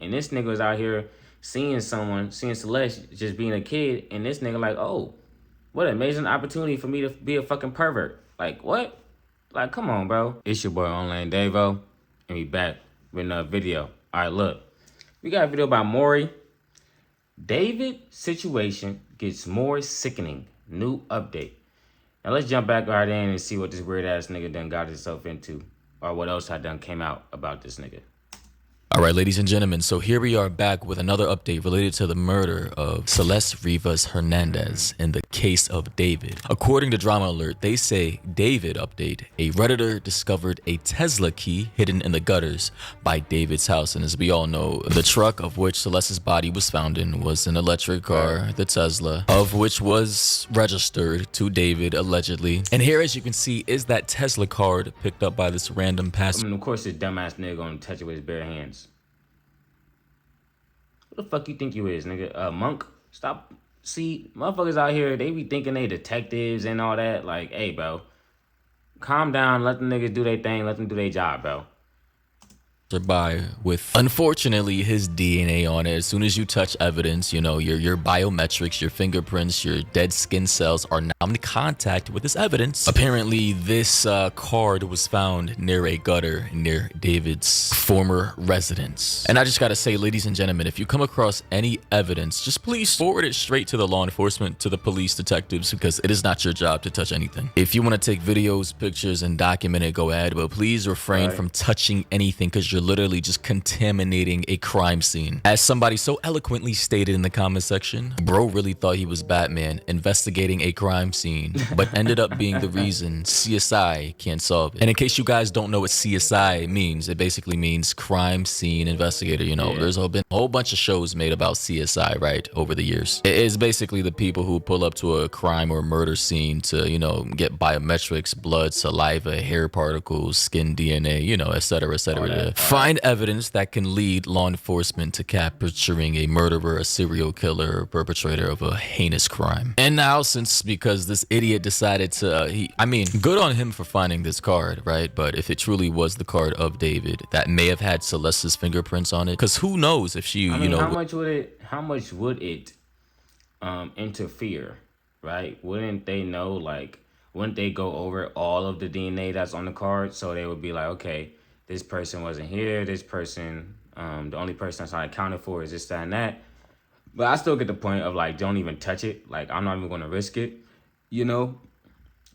And this nigga was out here seeing Celeste just being a kid, and this nigga like, oh, what an amazing opportunity for me to be a fucking pervert. Like, what? Like, come on, bro. It's your boy Online Davo, and we back with another video. All right, look. We got a video about Maury. David situation gets more sickening. New update. Now let's jump back right in and see what this weird ass nigga done got himself into, or what else had done came out about this nigga. All right, ladies and gentlemen, so here we are back with another update related to the murder of Celeste Rivas Hernandez in the case of David. According to Drama Alert, they say, David update, a Redditor discovered a Tesla key hidden in the gutters by David's house. And as we all know, the truck of which Celeste's body was found in was an electric car, the Tesla, of which was registered to David, allegedly. And here, as you can see, is that Tesla card picked up by this random passenger. I mean, of course, this dumbass nigga gonna touch it with his bare hands. What the fuck you think you is, nigga? Monk? Stop. See, motherfuckers out here, they be thinking they detectives and all that. Like, hey, bro, calm down. Let them niggas do their thing. Let them do their job, bro. By with unfortunately his DNA on it. As soon as you touch evidence, you know, your biometrics, your fingerprints, your dead skin cells are now in contact with this evidence. Apparently this card was found near a gutter near David's former residence. And I just gotta say, ladies and gentlemen, if you come across any evidence, just please forward it straight to the law enforcement, to the police detectives, because it is not your job to touch anything. If you want to take videos, pictures, and document it, go ahead, but please refrain from touching anything, because you're literally just contaminating a crime scene. As somebody so eloquently stated in the comment section, bro really thought he was Batman investigating a crime scene, but ended up being the reason CSI can't solve it. And in case you guys don't know what CSI means, it basically means crime scene investigator. You know, there's been a whole bunch of shows made about CSI, right, over the years. It is basically the people who pull up to a crime or murder scene to, you know, get biometrics, blood, saliva, hair particles, skin DNA, you know, etc., etc. Find evidence that can lead law enforcement to capturing a murderer, a serial killer, or perpetrator of a heinous crime. And now, because this idiot decided to, I mean, good on him for finding this card, right? But if it truly was the card of David, that may have had Celeste's fingerprints on it, because who knows if she, I mean, you know, how much would it interfere, right? Wouldn't they know, like, wouldn't they go over all of the DNA that's on the card? So they would be like, okay, this person wasn't here. This person, the only person that's not accounted for is this, that, and that. But I still get the point of, like, don't even touch it. Like, I'm not even going to risk it, you know?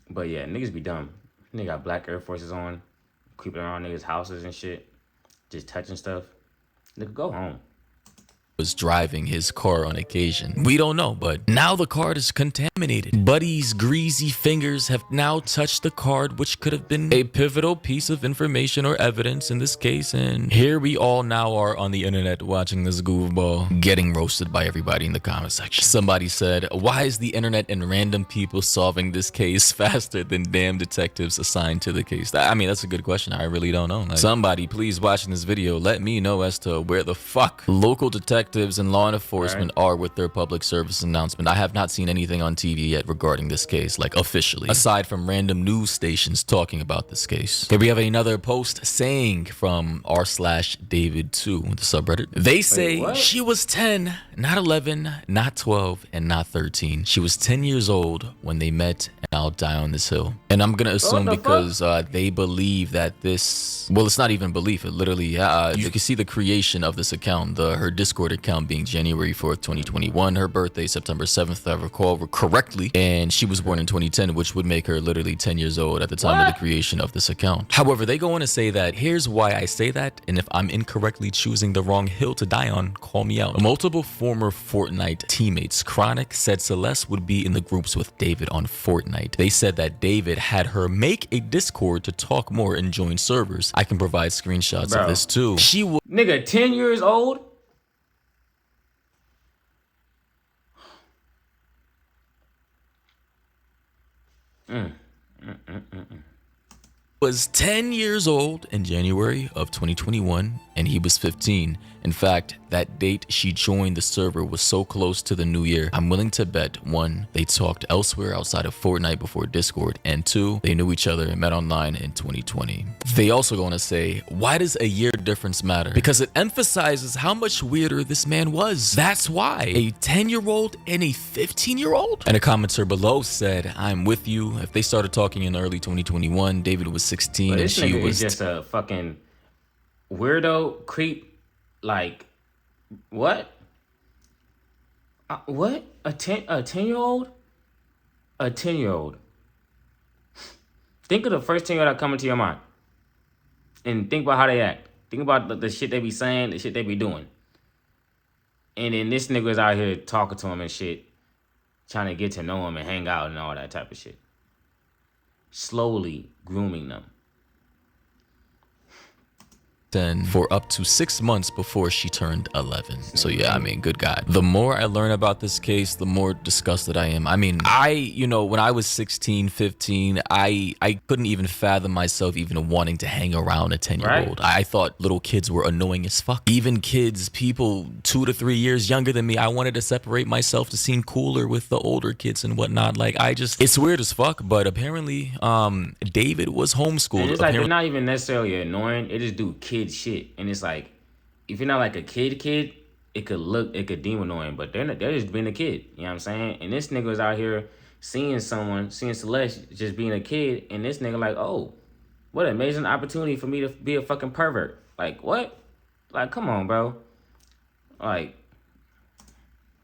But, yeah, niggas be dumb. Nigga got black Air Forces on, creeping around niggas' houses and shit, just touching stuff. Nigga, go home. Was driving his car on occasion. We don't know, but now the card is contaminated. Buddy's greasy fingers have now touched the card, which could have been a pivotal piece of information or evidence in this case. And here we all now are on the internet watching this goofball getting roasted by everybody in the comment section. Somebody said, why is the internet and random people solving this case faster than damn detectives assigned to the case? I mean, that's a good question. I really don't know. Like, somebody please watching this video, let me know as to where the fuck local detectives and law enforcement are with their public service announcement. I have not seen anything on TV yet regarding this case, like officially, aside from random news stations talking about this case. Here we have another post saying from r/David2, the subreddit. They say she was 10, not 11, not 12, and not 13. She was 10 years old when they met, and I'll die on this hill. And I'm gonna assume because they believe that this, well, it's not even belief, it literally, you can see the creation of this account, her Discord account being January 4th, 2021, her birthday September 7th, if I recall correctly, and she was born in 2010, which would make her literally 10 years old at the time of the creation of this account. However, they go on to say that, here's why I say that, and if I'm incorrectly choosing the wrong hill to die on, call me out. Multiple former Fortnite teammates, Chronic, said Celeste would be in the groups with David on Fortnite. They said that David had her make a Discord to talk more and join servers. I can provide screenshots of this too. She would— Nigga, 10 years old? was 10 years old in January of 2021, and he was 15 In fact, that date she joined the server was so close to the new year, I'm willing to bet 1, they talked elsewhere outside of Fortnite before Discord, and 2, they knew each other and met online in 2020. They also go on to say, why does a year difference matter? Because it emphasizes how much weirder this man was. That's why. A 10-year-old and a 15-year-old? And a commenter below said, I'm with you. If they started talking in early 2021, David was 16 and This she nigga was is just a fucking weirdo creep. Like, what? What? A 10-year-old? A 10-year-old. Think of the first 10-year-old that come into your mind. And think about how they act. Think about the shit they be saying, the shit they be doing. And then this nigga's out here talking to him and shit. Trying to get to know him and hang out and all that type of shit. Slowly grooming them. for up to 6 months before she turned 11. So yeah, I mean, good God. The more I learn about this case, the more disgusted I am. I mean, you know, when I was 16, 15, I couldn't even fathom myself even wanting to hang around a 10-year-old. Right? I thought little kids were annoying as fuck. Even kids, people 2 to 3 years younger than me, I wanted to separate myself to seem cooler with the older kids and whatnot. Like, it's weird as fuck, but apparently, David was homeschooled. And it's like, they're not even necessarily annoying. They just do kid shit. And it's like, if you're not like a kid, it could deem annoying, but they're just being a kid. You know what I'm saying? And this nigga was out here seeing Celeste just being a kid, and this nigga like, oh, what an amazing opportunity for me to be a fucking pervert. Like, what? Like, come on, bro. Like,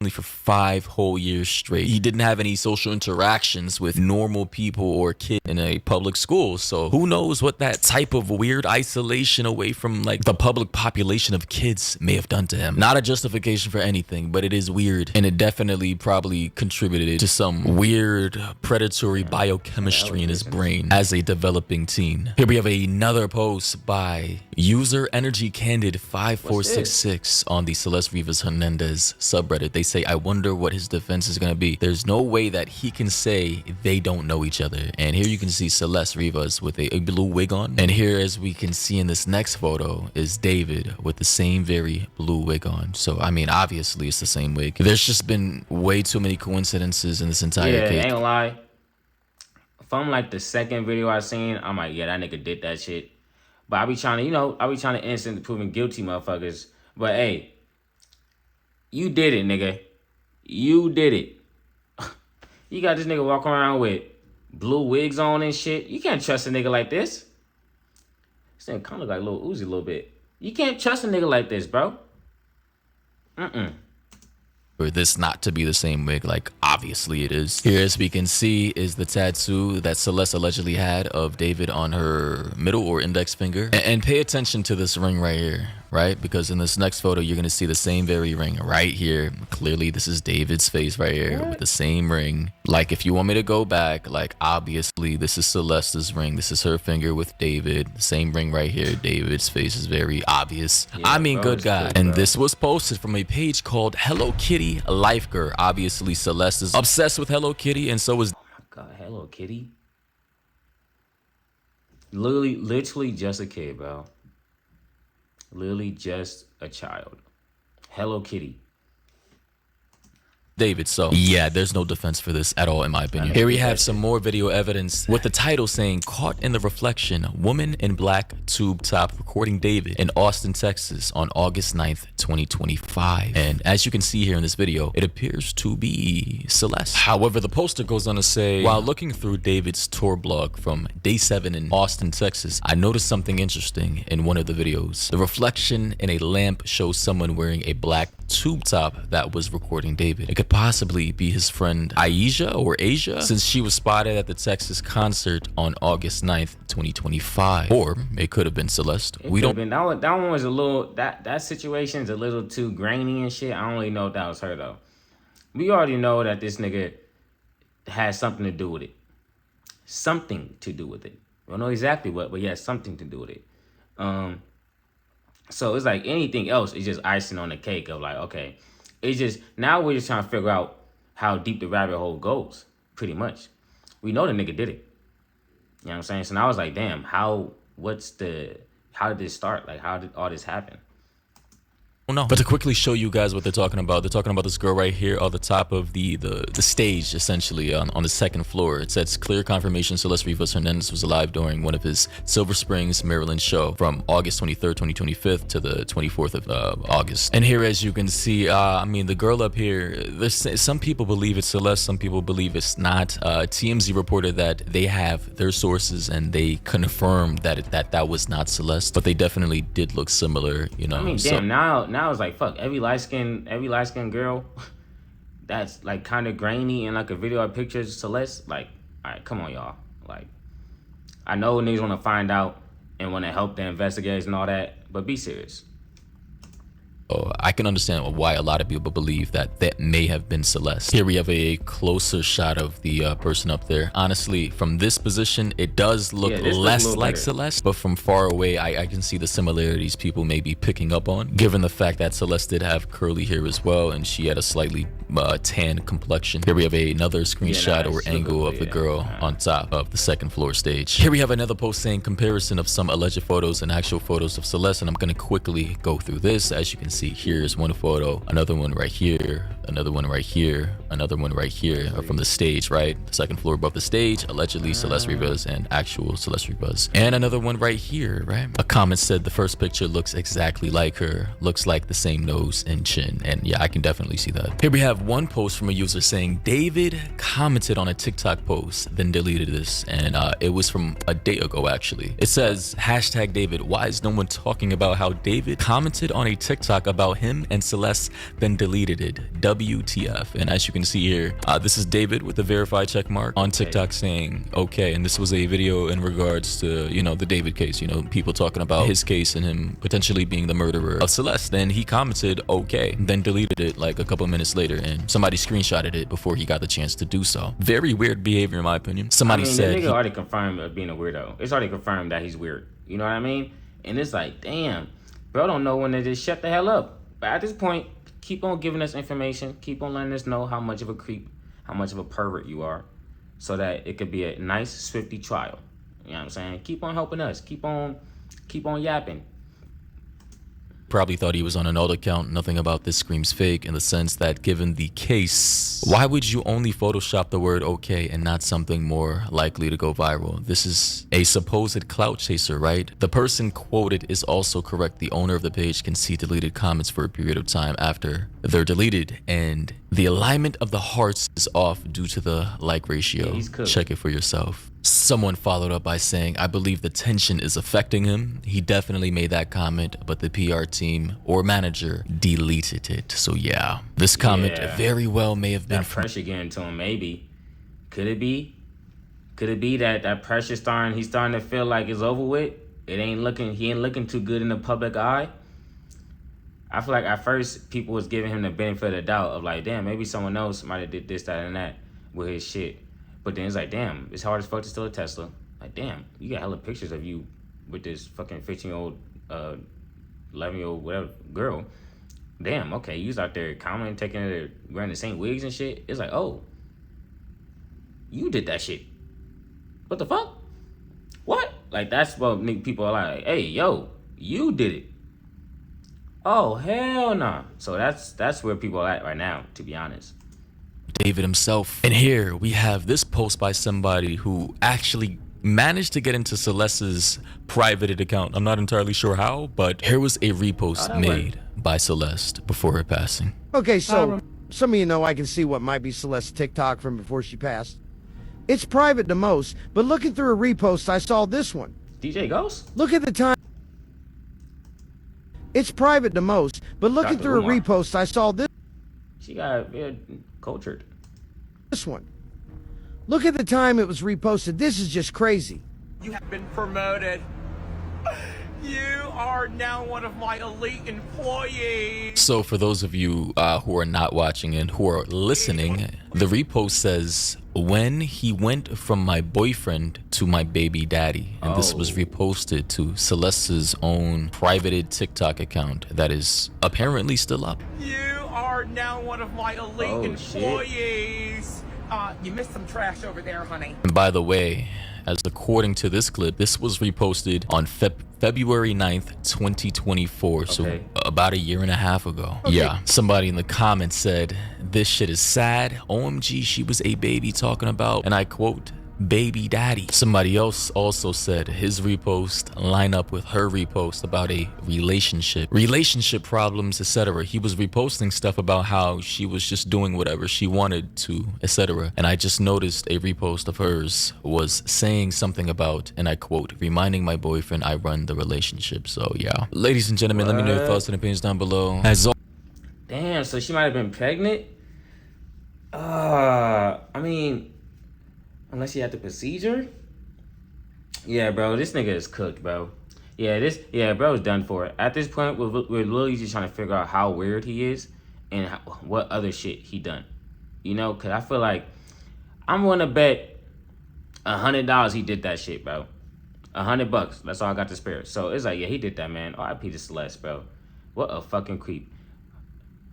for 5 whole years straight. He didn't have any social interactions with normal people or kids in a public school. So who knows what that type of weird isolation away from like the public population of kids may have done to him. Not a justification for anything, but it is weird. And it definitely probably contributed to some weird predatory biochemistry in his brain as a developing teen. Here we have another post by user Energy Candid 5466 on the Celeste Rivas Hernandez subreddit. They say, I wonder what his defense is going to be. There's no way that he can say they don't know each other. And here you can see Celeste Rivas with a blue wig on. And here, as we can see in this next photo, is David with the same very blue wig on. So, I mean, obviously it's the same wig. There's just been way too many coincidences in this entire case. Yeah, ain't gonna lie. From like the second video I seen, I'm like, yeah, that nigga did that shit. But I be trying to innocent proven guilty motherfuckers. But hey, you did it, nigga. You did it. You got this nigga walking around with blue wigs on and shit. You can't trust a nigga like this. This nigga kind of like Lil Uzi a little bit. You can't trust a nigga like this, bro. For this not to be the same wig, like obviously it is. Here, as we can see, is the tattoo that Celeste allegedly had of David on her middle or index finger. And pay attention to this ring right here, right? Because in this next photo, you're gonna see the same very ring right here. Clearly, this is David's face right here with the same ring. Like, if you want me to go back, like obviously this is Celeste's ring. This is her finger with David. The same ring right here. David's face is very obvious. Yeah, I mean, good God. And this was posted from a page called Hello Kitty Life Girl. Obviously, Celeste is obsessed with Hello Kitty, and so is. Oh my God, Hello Kitty. Literally just a kid, bro. Literally just a child. Hello Kitty. David. So yeah, there's no defense for this at all, in my opinion. Here we have some more video evidence with the title saying, caught in the reflection, woman in black tube top recording David in Austin, Texas on August 9th, 2025. And as you can see here in this video, it appears to be Celeste. However, the poster goes on to say, while looking through David's tour blog from day 7 in Austin, Texas, I noticed something interesting in one of the videos. The reflection in a lamp shows someone wearing a black tube top that was recording David. It could possibly be his friend Aisha or Asia, since she was spotted at the Texas concert on August 9th, 2025. Or it could have been Celeste. We don't. That one was a little, that situation's a little too grainy and shit. I don't really know if that was her though. We already know that this nigga has something to do with it. Something to do with it. We don't know exactly what, but he has something to do with it. So it's like anything else is just icing on the cake of like, okay, it's just, now we're just trying to figure out how deep the rabbit hole goes, pretty much. We know the nigga did it. You know what I'm saying? So now I was like, damn, how did this start? Like, how did all this happen? know. But to quickly show you guys what they're talking about this girl right here on the top of the stage, essentially on the second floor. It says clear confirmation Celeste Rivas Hernandez was alive during one of his Silver Springs, Maryland show from August 23rd, 2025 to the 24th of August. And here, as you can see, I mean, the girl up here, there's some people believe it's Celeste, some people believe it's not. TMZ reported that they have their sources and they confirmed that was not Celeste, but they definitely did look similar, you know. I mean, damn, now it's like, fuck, every light skinned girl that's like kind of grainy in like a video or picture is Celeste. Like, all right, come on, y'all. Like, I know niggas want to find out and want to help the investigators and all that, but be serious. I can understand why a lot of people believe that may have been Celeste. Here we have a closer shot of the person up there. Honestly, from this position, it does look less like Celeste, but from far away, I can see the similarities people may be picking up on, given the fact that Celeste did have curly hair as well, and she had a slightly tan complexion. Here we have another screenshot or angle of the girl on top of the second floor stage. Here we have another post saying comparison of some alleged photos and actual photos of Celeste, and I'm going to quickly go through this. As you can see, here's one photo, another one right here, another one right here, another one right here from the stage, right? The second floor above the stage, allegedly Celeste Rivas and actual Celeste Rivas. And another one right here, right? A comment said the first picture looks exactly like her, looks like the same nose and chin. And yeah, I can definitely see that. Here we have one post from a user saying David commented on a TikTok post, then deleted this. And it was from a day ago, actually. It says, hashtag David, why is no one talking about how David commented on a TikTok about him and Celeste, then deleted it? WTF. And as you can see here, this is David with the verified check mark on TikTok saying okay. And this was a video in regards to, you know, the David case, you know, people talking about his case and him potentially being the murderer of Celeste. Then he commented okay, then deleted it like a couple minutes later, and somebody screenshotted it before he got the chance to do so. Very weird behavior in my opinion. Somebody said the nigga already confirmed being a weirdo. It's already confirmed that he's weird. You know what I mean? And it's like, damn, bro don't know when to just shut the hell up. But at this point, keep on giving us information. Keep on letting us know how much of a creep, how much of a pervert you are, so that it could be a nice, swifty trial. You know what I'm saying? Keep on helping us. Keep on yapping. Probably thought he was on an old account. Nothing about this screams fake, in the sense that given the case, why would you only Photoshop the word okay and not something more likely to go viral? This is a supposed clout chaser, right? The person quoted is also correct. The owner of the page can see deleted comments for a period of time after they're deleted, and the alignment of the hearts is off due to the like ratio. Yeah, check it for yourself. Someone followed up by saying, I believe the tension is affecting him. He definitely made that comment, but the PR team or manager deleted it. So yeah, this comment very well may have been that pressure getting to him. Maybe could it be that pressure he's starting to feel like it's over with? He ain't looking too good in the public eye. I feel like at first people was giving him the benefit of the doubt of like, damn, maybe someone else might have did this, that, and that with his shit. But then it's like, damn, it's hard as fuck to steal a Tesla. Like, damn, you got hella pictures of you with this fucking 15-year-old, 11-year-old, whatever, girl. Damn, okay, you was out there commenting, taking it, wearing the same wigs and shit. It's like, oh, you did that shit. What the fuck? What? Like, that's what people are like, hey, yo, you did it. Oh, hell nah. So that's where people are at right now, to be honest. David himself. And here we have this post by somebody who actually managed to get into Celeste's private account. I'm not entirely sure how, but here was a repost made by Celeste before her passing. Okay, so some of you know I can see what might be Celeste's TikTok from before she passed. It's private to most, but looking through her reposts, I saw this one. DJ Ghost? Look at the time. It's private to most, but looking through her reposts, I saw this. She got cultured. This one. Look at the time it was reposted. This is just crazy. You have been promoted. You are now one of my elite employees. So for those of you who are not watching and who are listening, the repost says, when he went from my boyfriend to my baby daddy. And this was reposted to Celeste's own privated TikTok account that is apparently still up. You are now one of my elite employees. You missed some trash over there, honey. And by the way, as according to this clip, this was reposted on February 9th, 2024. So Okay. about a year and a half ago. Yeah. Somebody in the comments said, "This shit is sad. OMG, she was a baby talking about," and I quote, "baby daddy." Somebody else also said his repost line up with her repost about a relationship problems, etc. He was reposting stuff about how she was just doing whatever she wanted to, etc. And I just noticed a repost of hers was saying something about, and I quote, "reminding my boyfriend I run the relationship." So yeah, ladies and gentlemen, let me know your thoughts and opinions down below. As always, Damn, so she might have been pregnant? I mean, unless she had the procedure? Yeah, bro, this nigga is cooked, bro. Yeah, bro's done for it. At this point, we're literally just trying to figure out how weird he is and what other shit he done. You know, because I feel like I'm going to bet $100 he did that shit, bro. $100. That's all I got to spare. So it's like, yeah, he did that, man. RIP to Celeste, bro. What a fucking creep.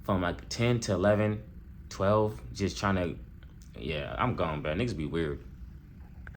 From like 10 to 11, 12, just trying to... Yeah, I'm gone, bro. Niggas be weird.